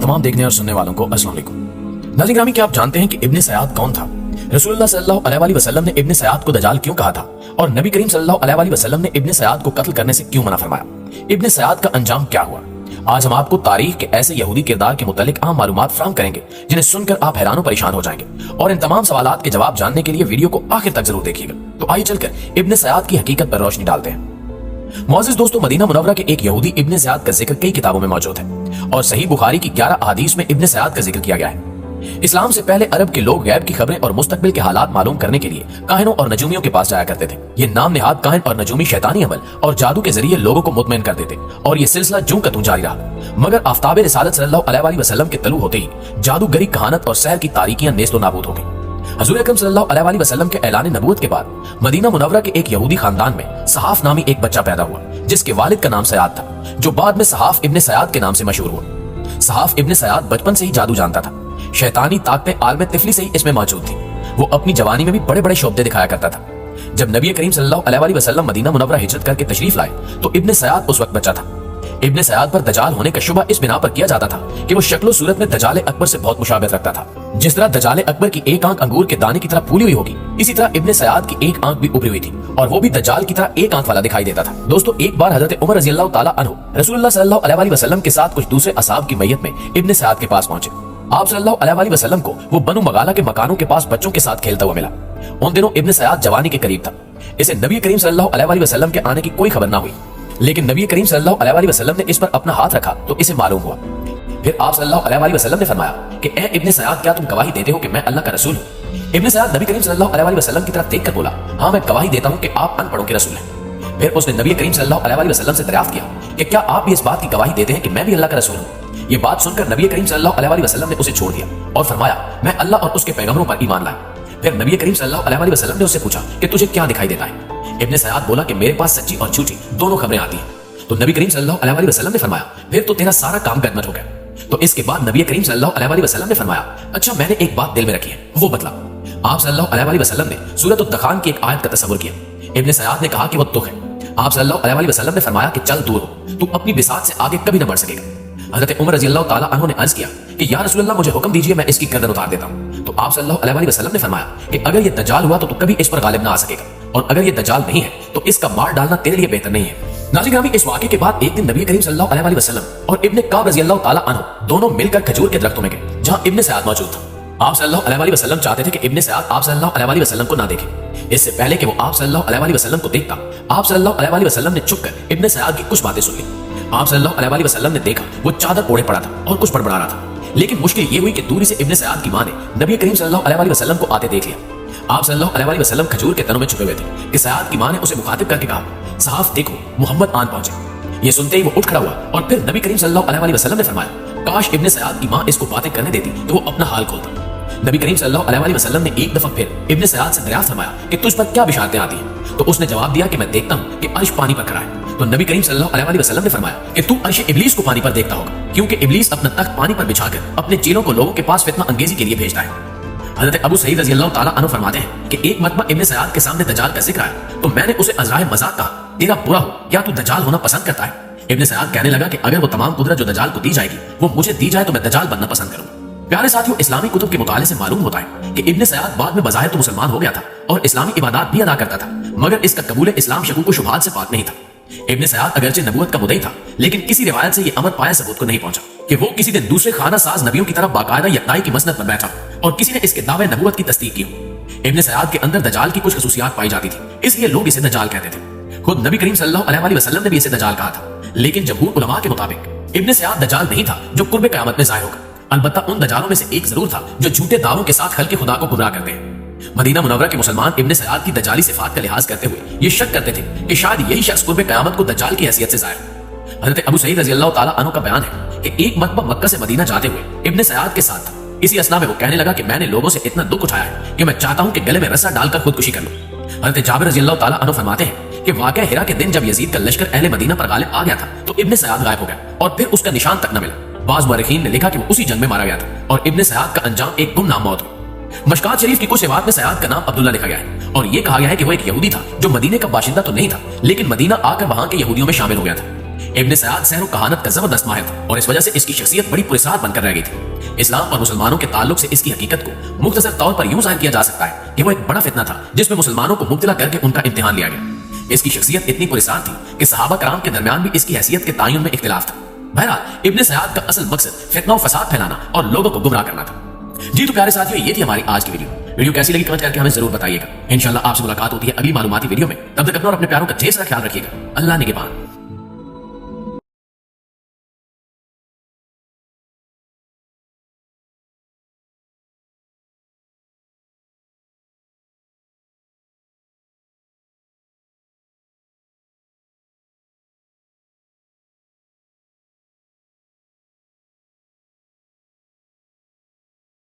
तमाम देखने और सुनने वालों को अस्सलाम वालेकुम। नाज़रीन ग्रामी, क्या आप जानते हैं कि इब्ने सयाद कौन था? रसूलुल्लाह सल्लल्लाहु अलैहि वसल्लम ने इब्ने सयाद को दजाल क्यों कहा था और नबी करीम सल्लल्लाहु अलैहि वसल्लम ने इब्ने सयाद को कत्ल करने से क्यों मना फरमाया? इब्ने सयाद का अंजाम क्या हुआ? आज हम आपको तारीख के ऐसे यहूदी किरदार के मुतालिक अहम मालूमात फराहम करेंगे जिन्हें सुनकर आप हैरान परेशान हो जाएंगे, और इन तमाम सवालात के जवाब जानने के लिए वीडियो को आखिर तक जरूर देखिएगा। तो आइए चलकर इब्ने सयाद की हकीकत पर रोशनी डालते हैं। मोअज़्ज़िज़ दोस्तों, मदीना मुनव्वरा के एक यहूदी इब्ने सयाद का जिक्र कई किताबों में मौजूद है और सही बुखारी की 11 अहादीस में इब्ने सयाद का जिक्र किया गया है। इस्लाम से पहले अरब के लोग गैब की खबरें और मुस्तकबिल के हालात मालूम करने के लिए काहिनों और नजूमियों के पास जाया करते थे। ये नाम नेहाद काहिन और नजूमी शैतानी अमल और जादू के जरिए लोगों को मुतमईन कर देते और ये सिलसिला जूं का तूं जारी रहा। मगर आफ्ताब रिसालत सल्लल्लाहु अलैहि वसल्लम के तलू होते ही जादूगरी, कहानत और सहर की तारीकियां नेस्तो नाबूद हो गई। हजूर अकरम सल्लल्लाहु अलैहि वसल्लम के ऐलान नबूवत के बाद मदीना मुनव्वरा के एक यहूदी खानदान में सहाफ नामी एक बच्चा पैदा हुआ जिसके वालिद का नाम सयाद था, जो बाद में सहाफ इब्ने सयाद के नाम से मशहूर हुआ। सहाफ इब्ने सयाद बचपन से ही जादू जानता था। शैतानी ताकतें आलम तिफली से ही इसमें मौजूद थी। वो अपनी जवानी में भी बड़े बड़े शोबदे दिखाया करता था। जब नबी करीम सल्लल्लाहु अलैहि वसल्लम मदीना मुनव्वरा हिजरत करके तशरीफ लाए तो इब्ने सयाद उस वक्त बच्चा था। इब्ने सयाद पर दजाल होने का शुबा इस बिना पर किया जाता था कि वो शक्लो सूरत में दजाले अकबर से बहुत मुशाबहत रखता था। जिस तरह दजाले अकबर की एक आंख अंगूर के दाने की तरह फूली हुई होगी, इसी तरह इब्ने सयाद की एक आंख भी उभरी हुई थी और वो भी दजाल की तरह एक आंख वाला दिखाई देता था। दोस्तों, एक बार हजरत उमर रज़ी अल्लाह ताला अन्हु रसूलुल्लाह सल्लल्लाहु अलैहि वसल्लम के साथ कुछ दूसरे असहाब की मैयत में इब्ने सयाद के पास पहुंचे। आप सल्लल्लाहु अलैहि वसल्लम को वो बनु मगाला के मकानों के पास बच्चों के साथ खेलता हुआ मिला। उन दिनों इब्ने सयाद जवानी के करीब था। इसे नबी करीम सल्लल्लाहु अलैहि वसल्लम के आने की कोई खबर ना हुई, लेकिन नबी करीम सल्लल्लाहु अलैहि वसल्लम ने इस पर अपना हाथ रखा तो इसे मालूम हुआ। फिर आप सल्लल्लाहु अलैहि वसल्लम ने फरमाया कि ए इब्ने सयाद, क्या तुम गवाही देते हो कि मैं अल्लाह का रसूल हूँ? इब्ने सयाद नबी करीम सल्लल्लाहु अलैहि वसल्लम की तरफ देखकर बोला, हाँ, मैं गवाही देता हूँ कि आप अनपढ़ों के रसूल हैं। फिर उसने नबी करीम सल्लल्लाहु अलैहि वसल्लम से दरियाफ्त किया कि क्या आप भी इस बात की गवाही देते हैं कि मैं भी अल्लाह का रसूल हूँ? ये बात सुनकर नबी करीम सल्लल्लाहु अलैहि वसल्लम ने उसे छोड़ दिया और फरमाया, मैं अल्लाह और उसके पैगंबरों पर ईमान लाया। फिर नबी करीम सल्लल्लाहु अलैहि वसल्लम ने उससे पूछा कि तुझे क्या दिखाई देता है? इब्ने सयाद बोला कि मेरे पास सच्ची और झूठी दोनों खबरें आती हैं। तो नबी करीम सल्लल्लाहु अलैहि वसल्लम ने फरमाया, फिर तो तेरा सारा काम गड़बड़ हो गया। तो इसके बाद नबी करीम सल्लल्लाहु अलैहि वसल्लम ने फरमाया, अच्छा, मैंने एक बात दिल में रखी है, वो बतला। आप सल्लल्लाहु अलैहि वसल्लम ने सूरत अद-दखान की एक आयत का तसव्वुर किया। इब्ने सयाद ने कहा कि वो तुख है। आप सल्लल्लाहु अलैहि वसल्लम ने फरमाया कि चल दूर हो, तू अपनी बिसात से आगे कभी न बढ़ सकेगा। हज़रत उमर रज़ी अल्लाह ताला अन्हु ने अर्ज किया कि या रसूलल्लाह, मुझे हुक्म दीजिए, मैं इसकी गर्दन उतार देता हूँ। तो आप सल्लल्लाहु अलैहि वसल्लम ने फरमाया कि अगर ये दज्जाल हुआ तो तू कभी इस पर गालिब ना आ सकेगा, और अगर ये दज्जाल नहीं है तो इसका मार डालना तेरे लिए बेहतर नहीं है। नाज़रीन ग्रामी, इस वाक़े के बाद एक दिन नबी करीम सल्लल्लाहु अलैहि वसल्लम और इब्ने काब रज़ी अल्लाह ताला अन्हु दोनों मिलकर खजूर के दरख्तों में गए जहाँ इब्ने सयाद मौजूद था। आप सल्लल्लाहु अलैहि वसल्लम चाहते थे कि इब्ने सयाद आप सल्लल्लाहु अलैहि वसल्लम को ना देखे। इससे पहले कि वो आप सल्लल्लाहु अलैहि वसल्लम को देखता, आप सल्लल्लाहु अलैहि वसल्लम ने छुपकर इब्ने सयाद की कुछ बातें सुन ली। आप सल्लल्लाहु अलैहि वसल्लम ने देखा वो चादर ओढ़े पड़ा था और कुछ बड़बड़ा रहा था, लेकिन मुश्किल ये हुई कि दूरी से इब्ने सयाद की मां ने नबी करीम सल्लल्लाहु अलैहि वसल्लम को आते देख लिया। आप सल्लल्लाहु अलैहि वसल्लम खजूर के तनों में छुपे हुए थे कि सयाद की मां ने उसे मुखातिब करके कहा, साहब देखो, मोहम्मद आन पहुंचे। ये सुनते ही वो उठ खड़ा हुआ और फिर नबी करीम सल्लल्लाहु अलैहि वसल्लम ने फरमाया, काश इब्ने सयाद की मां इसको बातें करने देती तो वो अपना हाल खोलता। नबी करीम सल्लल्लाहु अलैहि वसल्लम ने एक दफा फिर इब्ने सयाद से दरियाफ्त फरमाया कि तुझ पर क्या बिशारतें आती हैं? तो उसने जवाब दिया कि मैं देखता हूँ कि अर्श पानी पर खड़ा है। तो नबी करीम सल्लल्लाहु अलैहि वसल्लम ने फरमाया कि तू अर्श इब्लीस को पानी पर देखता होगा, क्योंकि इब्लीस अपना तख्त पानी पर बिछाकर अपने चेलों को लोगों के पास फितना अंगेजी के लिए भेजता है। हज़रत अबू सईद रज़ी अल्लाह ताला अन्हु फरमाते हैं कि एक मरतबा इब्ने सयाद के सामने दज्जाल का जिक्र आया तो मैंने उसे अज़राए मज़ाक कहा, तेरा बुरा हो, क्या तू दज्जाल होना पसंद करता है? इब्ने सयाद कहने लगा कि अगर वो तमाम कुदरत जो दज्जाल को दी जाएगी वो मुझे दी जाए तो मैं दज्जाल बनना पसंद करूंगा। प्यारे साथियों, इस्लामी कुतुब के मुताले से मालूम होता है कि इब्ने सयाद बाद में बज़ाहिर तो मुसलमान हो गया था और इस्लामी इबादत भी अदा करता था, मगर इसका कबूल इस्लाम शकूक व शुबहात से पाक नहीं था। इब्ने सयाद अगरचे नबूवत का मुद्दई था, लेकिन किसी रिवायत से ये अमर पाया सबूत को नहीं पहुंचा कि वो किसी दिन दूसरे खाना साज नबियों की तरह बाकायदा यकताई की मसनद पर बैठा और किसी ने इसके दावे नबूवत की तस्दीक की हो। इब्ने सयाद के अंदर दज्जाल की कुछ खसूसियात पाई जाती थी, इसलिए लोग इसे दज्जाल कहते थे। खुद नबी करीम सल्लल्लाहु अलैहि वसल्लम ने भी इसे दज्जाल कहा था, लेकिन जमहूर उलमा के मुताबिक इब्ने सयाद दज्जाल नहीं था जो कुर्ब क़यामत में ज़ाहिर होगा। अलबत्ता उन दज्जालों में से एक जरूर था जो झूठे दावों के साथ खल्क़े खुदा को गुमराह करते हैं। मदीना मुनव्वरा के मुसलमान इब्ने सयाद की दज्जाली सिफात का लिहाज करते हुए ये शक करते थे कि शायद यही शख्स कुर्ब क़यामत को दज्जाल की हैसियत से ज़ाहिर। हज़रत अबू सईद रज़ी अल्लाह ताला अन्हु का बयान है कि एक मरतबा मक्का से मदीना जाते हुए इब्ने सयाद के साथ था। इसी असना में वो कहने लगा कि मैंने लोगों से इतना दुख उठाया है कि मैं चाहता हूं कि गले में रस्सा डालकर खुदकुशी कर लूं। हज़रत जाबिर रज़ी अल्लाह ताला अन्हु फरमाते हैं कि वाक़या हिरा के दिन जब यजीद का लश्कर अहले मदीना पर गालिब आ गया था तो इब्ने सयाद गायब हो गया और फिर उसका निशान तक न मिला। बाज़ मुअर्रिखीन ने लिखा कि वो उसी जंग में मारा गया था और इब्ने सयाद का अंजाम एक गुमनाम मौत हुई। मशकात शरीफ की कुछ रिवायत में सयाद का नाम अब्दुल्ला लिखा गया है और ये कहा गया है कि वो एक यहूदी था जो मदीने का बाशिंदा तो नहीं था, लेकिन मदीना आकर वहां के यहूदियों में शामिल हो गया था। ابن سیاد سحر و کہانت کا زبردست ماہر تھا اور اس وجہ سے اس کی شخصیت بڑی پراسرار بن کر رہ گئی تھی۔ اسلام اور مسلمانوں کے تعلق سے اس کی حقیقت کو مختصر طور پر یوں ظاہر کیا جا سکتا ہے کہ وہ ایک بڑا فتنہ تھا جس میں مسلمانوں کو مبتلا کر کے ان کا امتحان لیا گیا۔ اس کی شخصیت اتنی پراسرار تھی کہ صحابہ کرام کے درمیان بھی اس کی حیثیت کے تعین میں اختلاف تھا۔ بہرحال ابن سیاد کا اصل مقصد فتنہ و فساد پھیلانا اور لوگوں کو گمراہ کرنا تھا۔ جی تو پیارے ساتھیو، یہ تھی ہماری آج کی ویڈیو کیسی لگی کمنٹ کر کے ہمیں ضرور بتائیے گا۔ انشاءاللہ آپ سے ملاقات ہوتی ہے اگلی معلوماتی ویڈیو میں، تب تک اپنا اور اپنے پیاروں کا ڈھیر سارا خیال رکھیے گا۔ اللہ نگہبان۔